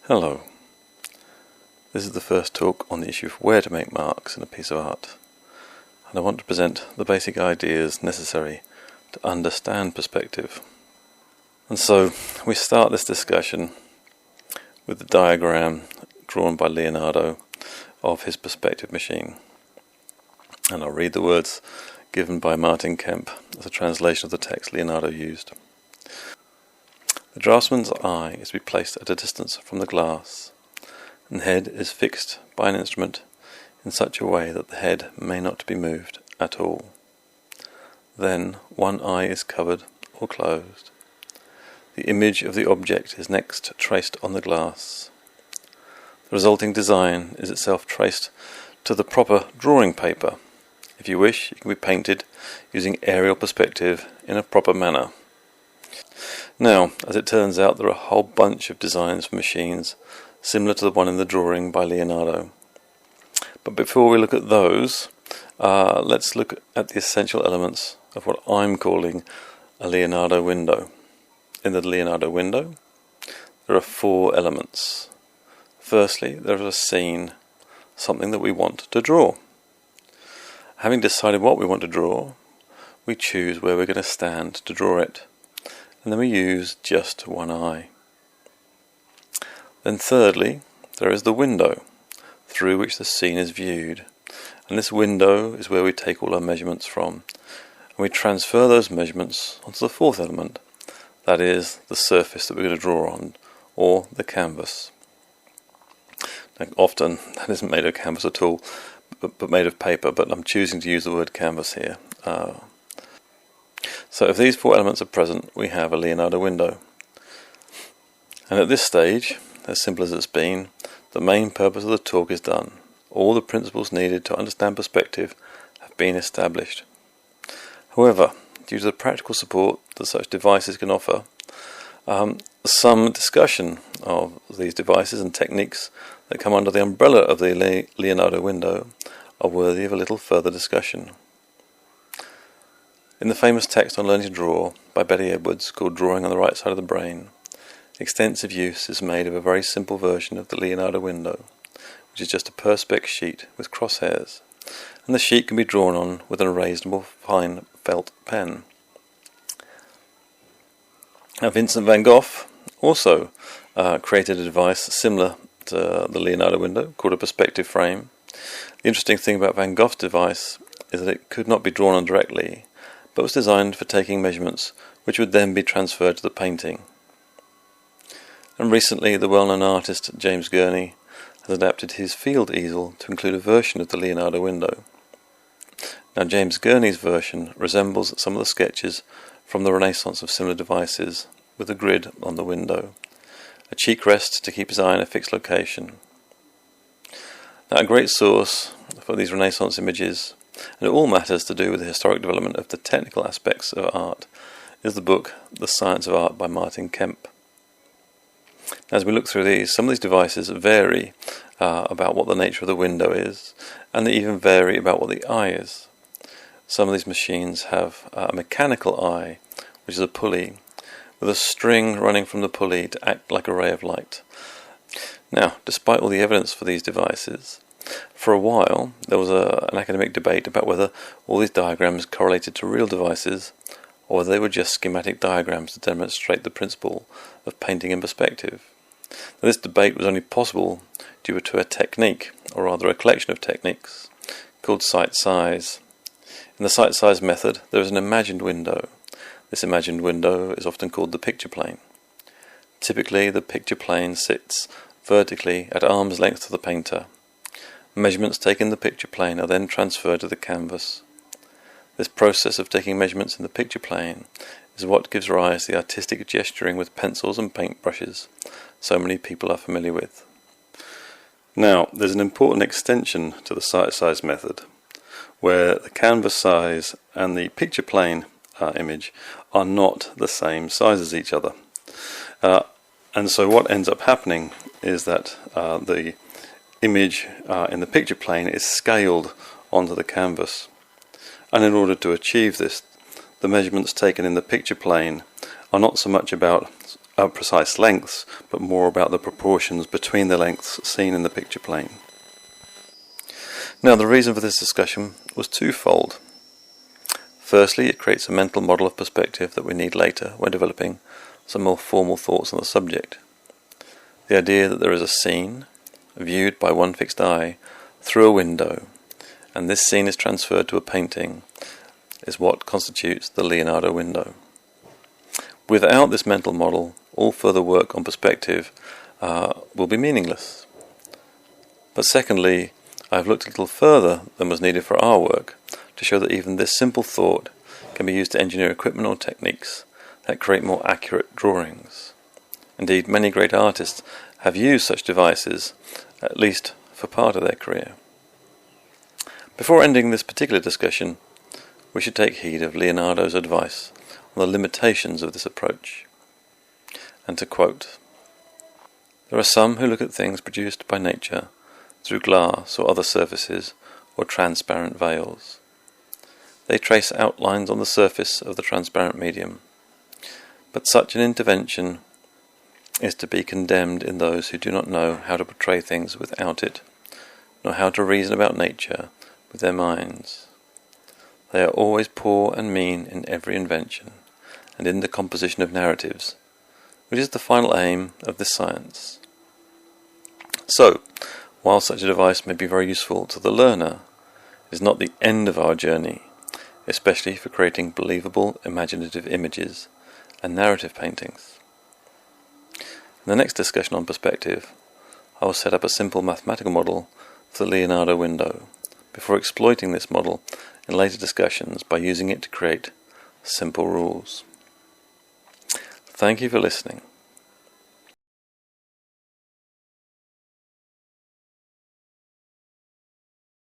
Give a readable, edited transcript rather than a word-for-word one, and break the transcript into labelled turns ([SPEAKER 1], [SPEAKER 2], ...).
[SPEAKER 1] Hello. This is the first talk on the issue of where to make marks in a piece of art, and I want to present the basic ideas necessary to understand perspective. And so we start this discussion with the diagram drawn by Leonardo of his perspective machine. And I'll read the words given by Martin Kemp as a translation of the text Leonardo used. The draftsman's eye is to be placed at a distance from the glass, and the head is fixed by an instrument in such a way that the head may not be moved at all. Then one eye is covered or closed. The image of the object is next traced on the glass. The resulting design is itself traced to the proper drawing paper. If you wish, it can be painted using aerial perspective in a proper manner. Now, as it turns out, there are a whole bunch of designs for machines similar to the one in the drawing by Leonardo. But before we look at those, let's look at the essential elements of what I'm calling a Leonardo window. In the Leonardo window, there are four elements. Firstly, there is a scene, something that we want to draw. Having decided what we want to draw, we choose where we're going to stand to draw it, and then we use just one eye. Then thirdly, there is the window through which the scene is viewed, and this window is where we take all our measurements from, and we transfer those measurements onto the fourth element, that is, the surface that we're going to draw on, or the canvas. Now, often that isn't made of canvas at all, but made of paper, but I'm choosing to use the word canvas here. So if these four elements are present, we have a Leonardo window. And at this stage, as simple as it's been, the main purpose of the talk is done. All the principles needed to understand perspective have been established. However, due to the practical support that such devices can offer, some discussion of these devices and techniques that come under the umbrella of the Leonardo window are worthy of a little further discussion. In the famous text on learning to draw by Betty Edwards called Drawing on the Right Side of the Brain, extensive use is made of a very simple version of the Leonardo window, which is just a perspex sheet with crosshairs, and the sheet can be drawn on with an erasable fine felt pen. Now, Vincent van Gogh also created a device similar to the Leonardo window called a perspective frame. The interesting thing about Van Gogh's device is that it could not be drawn on directly, but was designed for taking measurements which would then be transferred to the painting. And recently, the well-known artist James Gurney has adapted his field easel to include a version of the Leonardo window. Now, James Gurney's version resembles some of the sketches from the Renaissance of similar devices, with a grid on the window, a cheek rest to keep his eye in a fixed location. Now, a great source for these Renaissance images, and it all matters to do with the historic development of the technical aspects of art, is the book The Science of Art by Martin Kemp. As we look through these, some of these devices vary about what the nature of the window is, and they even vary about what the eye is. Some of these machines have a mechanical eye, which is a pulley, with a string running from the pulley to act like a ray of light. Now, despite all the evidence for these devices, for a while there was an academic debate about whether all these diagrams correlated to real devices, or whether they were just schematic diagrams to demonstrate the principle of painting in perspective. Now, this debate was only possible due to a technique, or rather a collection of techniques, called sight size. In the sight size method, there is an imagined window. This imagined window is often called the picture plane. Typically, the picture plane sits vertically at arm's length to the painter. Measurements taken in the picture plane are then transferred to the canvas. This process of taking measurements in the picture plane is what gives rise to the artistic gesturing with pencils and paintbrushes so many people are familiar with. Now, there's an important extension to the sight size method, where the canvas size and the picture plane image are not the same size as each other. And so what ends up happening is that the image in the picture plane is scaled onto the canvas. And in order to achieve this, the measurements taken in the picture plane are not so much about precise lengths, but more about the proportions between the lengths seen in the picture plane. Now, the reason for this discussion was twofold. Firstly, it creates a mental model of perspective that we need later when developing some more formal thoughts on the subject. The idea that there is a scene, viewed by one fixed eye, through a window, and this scene is transferred to a painting, is what constitutes the Leonardo window. Without this mental model, all further work on perspective will be meaningless. But secondly, I have looked a little further than was needed for our work to show that even this simple thought can be used to engineer equipment or techniques that create more accurate drawings. Indeed, many great artists have used such devices, at least for part of their career. Before ending this particular discussion, we should take heed of Leonardo's advice on the limitations of this approach. And to quote, "There are some who look at things produced by nature through glass or other surfaces or transparent veils. They trace outlines on the surface of the transparent medium, but such an intervention is to be condemned in those who do not know how to portray things without it, nor how to reason about nature with their minds. They are always poor and mean in every invention, and in the composition of narratives, which is the final aim of this science." So, while such a device may be very useful to the learner, it is not the end of our journey, especially for creating believable imaginative images and narrative paintings. In the next discussion on perspective, I will set up a simple mathematical model for the Leonardo window, before exploiting this model in later discussions by using it to create simple rules. Thank you for listening.